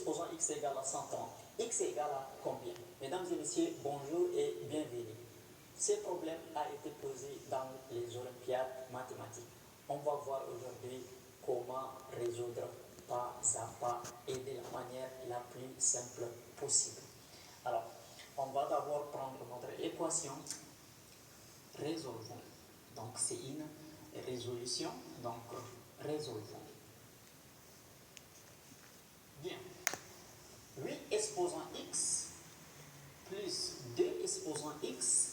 exposant x égale à 130. X égale à combien? Mesdames et messieurs, bonjour et bienvenue. Ce problème a été posé dans les Olympiades mathématiques. On va voir aujourd'hui comment résoudre pas à pas et de la manière la plus simple possible. Alors, on va d'abord prendre notre équation, résolvons. Donc, c'est une résolution, donc résolvons. Bien. 8 exposant x plus 2 exposant x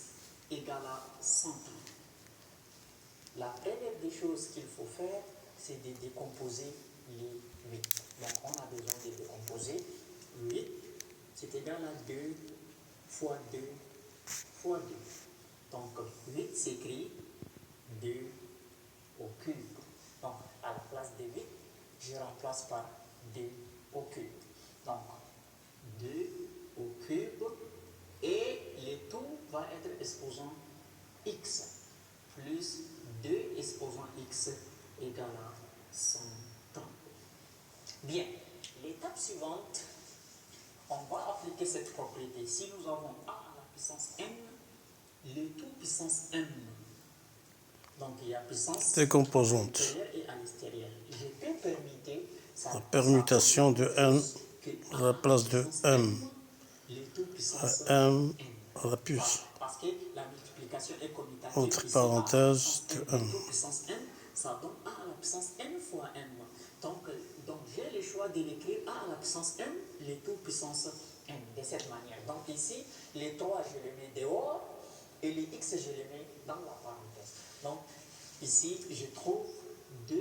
égale à 130. La première des choses qu'il faut faire, c'est de décomposer les 8. Donc, on a besoin de décomposer 8, c'est égal à 2 fois 2 fois 2. Donc, 8 s'écrit 2 au cube. Donc, à la place de 8, je remplace par 2 au cube. Donc, 2 au cube et le tout va être exposant x plus 2 exposant x égale à 130. Bien, l'étape suivante, on va appliquer cette propriété. Si nous avons a à la puissance m, le tout puissance m, donc il y a puissance décomposante. à l'intérieur et à l'extérieur. Je peux permuter La permutation de n à la place de m le tout puissance à m à la puce. Voilà, parce que la multiplication est commutative. Entre Ici, parenthèses de le m. tout puissance n, ça donne a à la puissance n fois m. Donc j'ai le choix de l'écrire a à la puissance m, le tout puissance n, de cette manière. Donc ici, les 3, je les mets dehors, et les x, je les mets dans la parenthèse. Donc ici, je trouve 2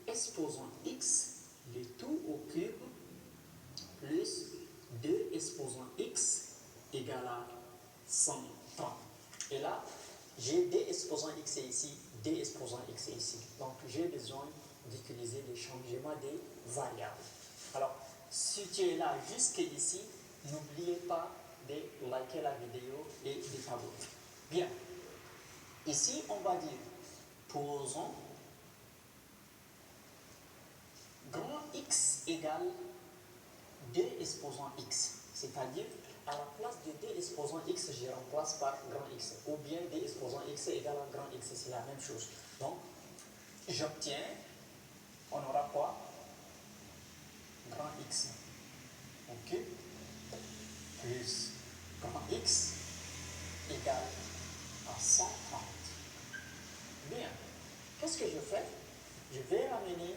exposant x, le tout au cube, plus 2 exposant x égale à 130. Et là, j'ai des exposants x ici, des exposants x ici. Donc, j'ai besoin d'utiliser le changement des variables. Alors, si tu es là jusqu'ici, n'oubliez pas de liker la vidéo et de t'abonner. Bien. Ici, on va dire, posons grand x égale 2 exposants x. C'est-à-dire, à la place de 2 exposants x, je remplace par grand x. Ou bien 2 exposants x égale à grand x, c'est la même chose. Donc, j'obtiens, on aura quoi? Grand x. Ok? Plus grand x égale à 130. Bien. Qu'est-ce que je fais? Je vais ramener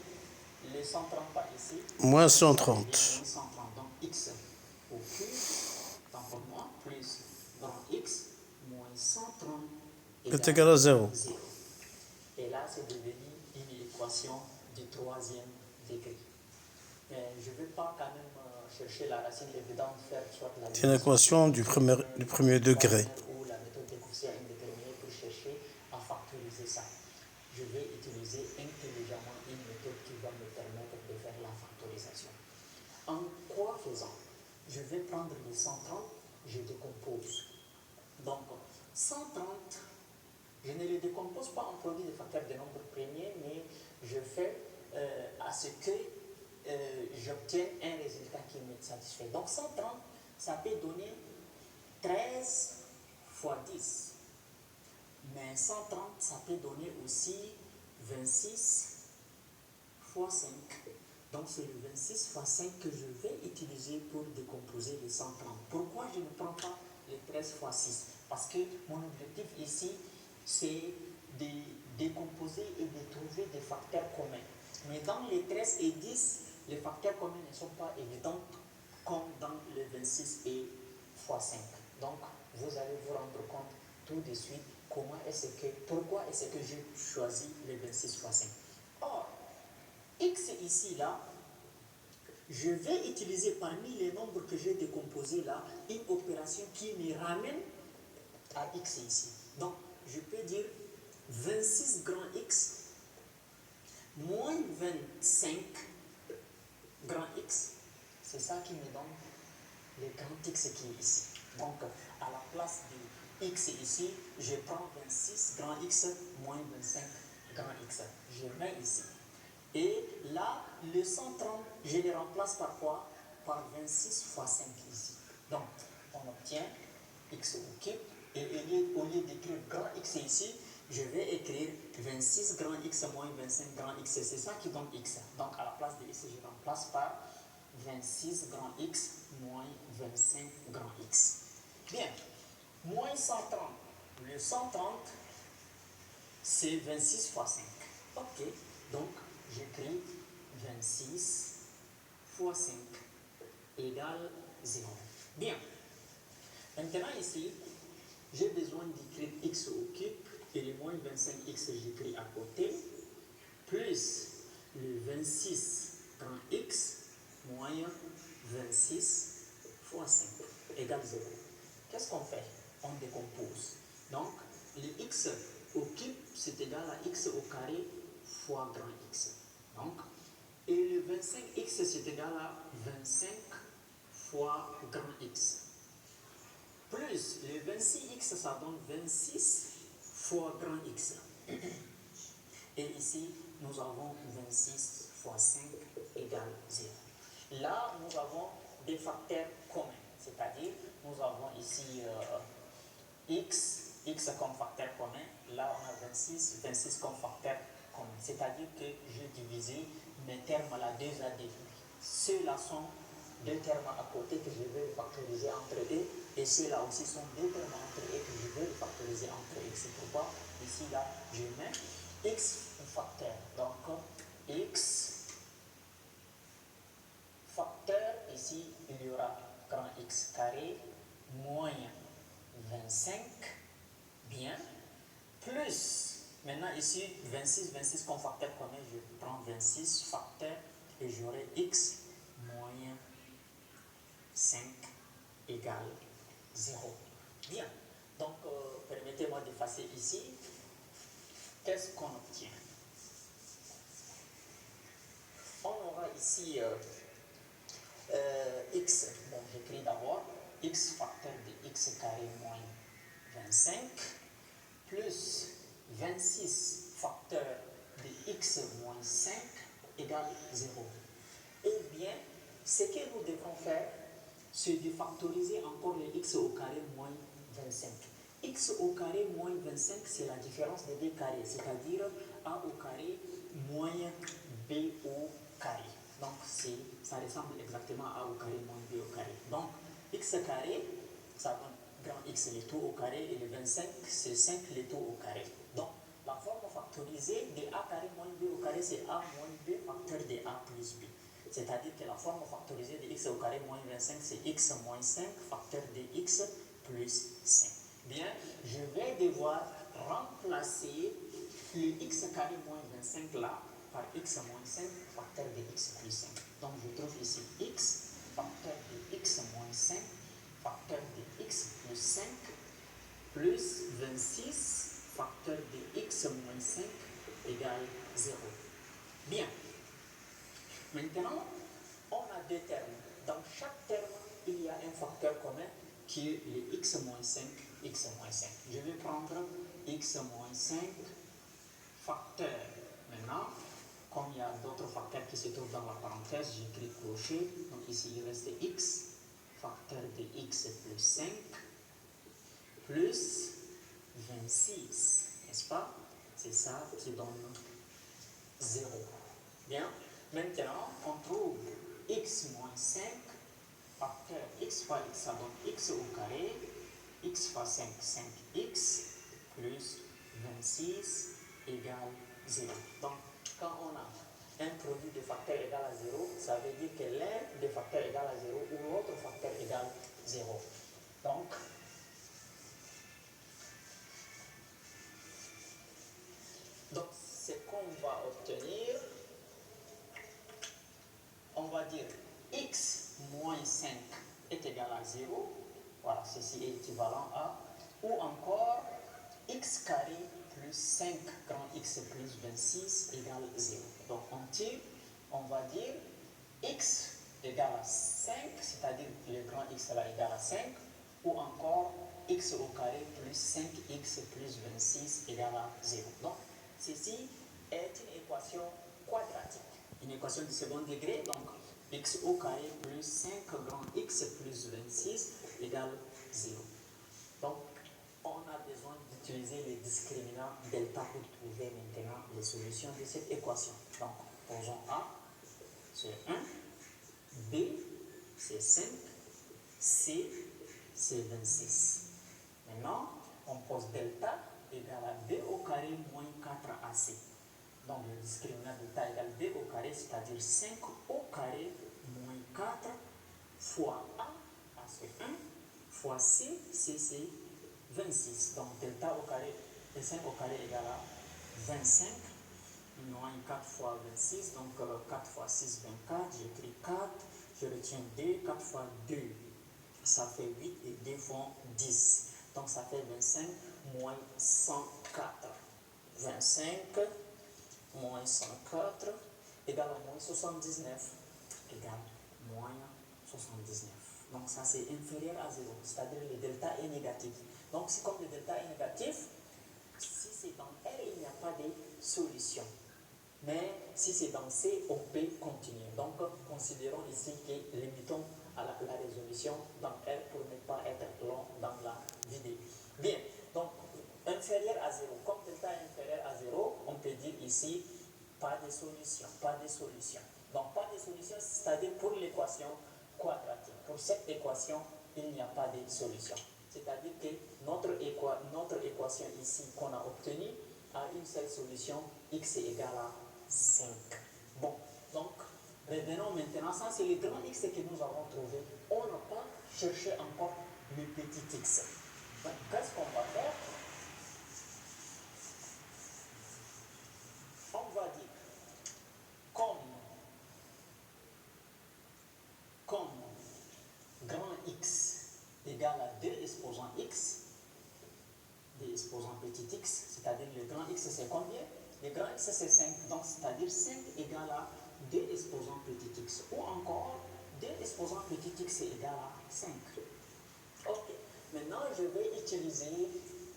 les 130 par ici. Moins 130. Moins 130. Donc, x au cube, tant pour moi, plus grand x, moins 130 est égal à 0. Et là, c'est devenu une équation du 3e degré. Mais je ne vais pas quand même chercher la racine évidente, faire soit la C'est une équation du premier degré. ou la méthode de coefficient indéterminé pour chercher à factoriser ça. Je vais utiliser intelligemment une méthode qui va me permettre de faire la factorisation. En quoi faisant? Je vais prendre les 130, je décompose. Donc, 130, je ne les décompose pas en produit de facteurs de nombre premier, mais je fais à ce que j'obtienne un résultat qui me satisfait. Donc, 130, ça peut donner 13 fois 10. Mais 130, ça peut donner aussi 26 fois 5. Donc, c'est le 26 fois 5 que je vais utiliser pour décomposer les 130. Pourquoi je ne prends pas les 13 fois 6? Parce que mon objectif ici, c'est de décomposer et de trouver des facteurs communs. Mais dans les 13 et 10, les facteurs communs ne sont pas évidents comme dans le 26 et fois 5. Donc, vous allez vous rendre compte tout de suite pourquoi est-ce que j'ai choisi le 26 fois 5. Or, x ici, là, je vais utiliser parmi les nombres que j'ai décomposés là, une opération qui me ramène à x ici. Donc, je peux dire 26 grand x moins 25 grand x, c'est ça qui me donne le grand x qui est ici. Donc, à la place de x ici, je prends 26 grand x moins 25 grand x. Je mets ici. Et là, le 130, je le remplace par quoi? par 26 fois 5 ici. Donc, on obtient x au cube. Et au lieu d'écrire grand X ici, je vais écrire 26 grand X moins 25 grand X. C'est ça qui donne X. Donc, à la place de X, je remplace par 26 grand X moins 25 grand X. Bien. Moins 130. Le 130, c'est 26 fois 5. Ok. Donc, j'écris 26 fois 5 égale 0. Bien. Maintenant, ici, j'ai besoin d'écrire x au cube et le moins 25x, j'écris à côté, plus le 26 grand x moins 26 fois 5 égale 0. Qu'est-ce qu'on fait? On décompose. Donc, le x au cube, c'est égal à x au carré fois grand x. Donc, et le 25x, c'est égal à 25 fois grand x. Plus le 26x, ça donne 26 fois grand x. Et ici, nous avons 26 fois 5 égale 0. Là, nous avons des facteurs communs. C'est-à-dire, nous avons ici x comme facteur commun. Là, on a 26 comme facteur commun. C'est-à-dire que j'ai divisé mes termes là 2 à 2. Ceux-là sont deux termes à côté que je vais factoriser entre eux, et ceux-là aussi sont deux termes entre eux que je vais factoriser entre eux. C'est pourquoi ici là je mets x facteur. Donc x facteur, ici il y aura grand x carré moins 25, bien, plus, maintenant ici 26 comme facteur commun, je prends 26 facteur et j'aurai x moins 5 égale 0. Bien, donc permettez-moi d'effacer ici. Qu'est-ce qu'on obtient? On aura ici x, bon j'écris d'abord x facteur de x carré moins 25 plus 26 facteur de x moins 5 égale 0. Eh bien, ce que nous devrons faire, c'est de factoriser encore le x au carré moins 25. X au carré moins 25, c'est la différence des deux carrés, c'est-à-dire a au carré moins b au carré. Donc, ça ressemble exactement à a au carré moins b au carré. Donc, x carré, ça donne grand x les taux au carré, et le 25, c'est 5 les taux au carré. Donc, la forme factorisée de a carré moins b au carré, c'est a moins b facteur de a plus b. C'est-à-dire que la forme factorisée de x au carré moins 25, c'est x moins 5 facteur de x plus 5. Bien, je vais devoir remplacer le x carré moins 25 là par x moins 5 facteur de x plus 5. Donc je trouve ici x facteur de x moins 5 facteur de x plus 5 plus 26 facteur de x moins 5 égale 0. Bien. Maintenant, on a deux termes. Dans chaque terme, il y a un facteur commun qui est le x moins 5, x moins 5. Je vais prendre x moins 5 facteur. Maintenant, comme il y a d'autres facteurs qui se trouvent dans la parenthèse, j'écris crochet. Donc ici, il reste x facteur de x plus 5 plus 26. N'est-ce pas? C'est ça qui donne 0. Bien. Maintenant, on trouve x moins 5 facteur x fois x, ça donne x au carré, x fois 5, 5x, plus 26 égale 0. Donc, quand on a un produit de facteurs égal à 0, ça veut dire que l'un des facteurs égal à 0 ou l'autre facteur égale 0. Donc, ce qu'on va obtenir, on va dire x moins 5 est égal à 0. Voilà, ceci est équivalent à, ou encore x carré plus 5 grand x plus 26 égale 0. Donc on tire, on va dire x égale à 5, c'est-à-dire le grand x là égale à 5, ou encore x au carré plus 5x plus 26 égale à 0. Donc ceci est une équation quadratique, une équation du second degré. Donc x au carré plus 5 solutions de cette équation. Donc, posons A, c'est 1, B, c'est 5, C, c'est 26. Maintenant, on pose delta égale à B au carré moins 4AC. Donc, le discriminant delta égale B au carré, c'est-à-dire 5 au carré moins 4 fois A, A c'est 1, fois C, C c'est 26. Donc, delta au carré, et 5 au carré égale à 25, moins 4 fois 26, donc 4 fois 6, 24, j'écris 4, je retiens 2, 4 fois 2, ça fait 8 et 2 font 10. Donc, ça fait 25 moins 104. 25 moins 104 égale à moins 79 égale moins 79. Donc ça c'est inférieur à 0, c'est-à-dire le delta est négatif. Donc si comme le delta est négatif, si c'est dans R, il n'y a pas de solution. Mais si c'est dans C, on peut continuer. Donc considérons ici que limitons à la résolution dans R pour ne pas être long dans la vidéo. Bien, donc inférieur à 0. Comme delta est inférieur à 0, on peut dire ici pas de solution, pas de solution. Donc pas de solution, c'est-à-dire pour l'équation quadratique. Pour cette équation, il n'y a pas de solution. C'est-à-dire que notre équation ici qu'on a obtenue a une seule solution, x est égal à 5. Bon, donc revenons maintenant, ça c'est le grand x que nous avons trouvé. On n'a pas cherché encore le petit x. Donc qu'est-ce qu'on va faire? On va dire comme grand x égale à 2 exposant x, 2 exposant petit x, c'est-à-dire le grand x c'est combien? Le grand x c'est 5, donc c'est-à-dire 5 égale à 2 exposant petit x, ou encore 2 exposant petit x est égal à 5. Ok, maintenant je vais utiliser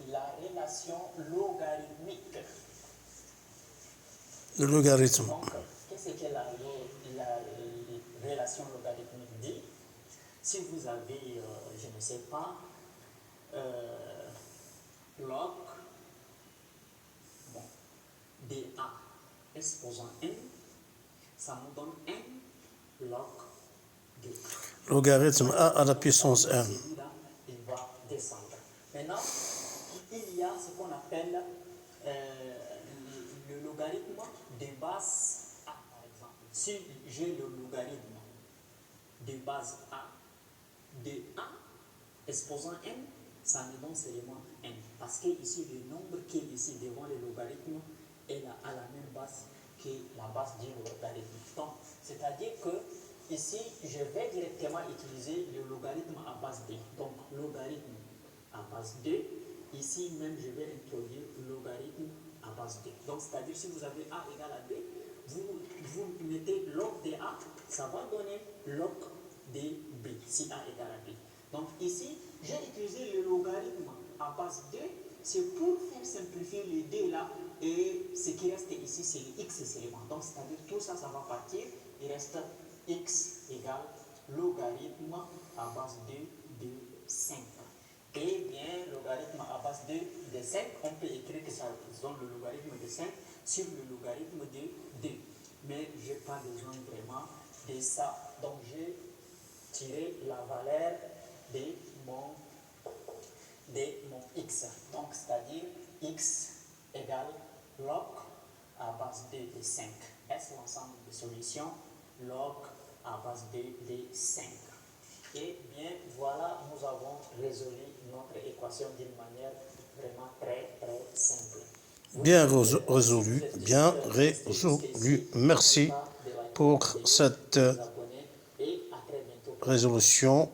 la relation logarithmique. Le logarithme. Donc, qu'est-ce que la relation logarithmique dit? Si vous avez, je ne sais pas, log dA exposant n, ça nous donne n log dA. Logarithme a à la puissance n. Celui-là, il va descendre. Maintenant, il y a ce qu'on appelle le logarithme de base A, par exemple. Si j'ai le logarithme de base A, de A exposant n, ça me donne seulement n. Parce que ici, le nombre qui est ici devant le logarithme est à la même base que la base du logarithme. Donc, c'est-à-dire que ici, je vais directement utiliser le logarithme à base 2. Donc, logarithme à base 2. Ici même, je vais introduire le logarithme à base 2. Donc, c'est-à-dire si vous avez A égale à 2, vous mettez log de A, ça va donner log de B, si A égale à B. Donc, ici, j'ai utilisé le logarithme à base 2, c'est pour faire simplifier les 2 là, et ce qui reste ici, c'est le x seulement. Donc, c'est-à-dire tout ça, ça va partir, il reste x égale logarithme à base 2 de 5. Et bien, logarithme à base de 5, on peut écrire que ça donne le logarithme de 5 sur le logarithme de 2. Mais je n'ai pas besoin vraiment de ça. Donc, j'ai tiré la valeur de mon x. Donc, c'est-à-dire x égale log à base 2 de 5. Est-ce l'ensemble des solutions? Log à base 2 de 5. Et bien, voilà, nous avons résolu notre équation d'une manière vraiment très, très simple. Bien résolu, bien résolu. Merci pour cette résolution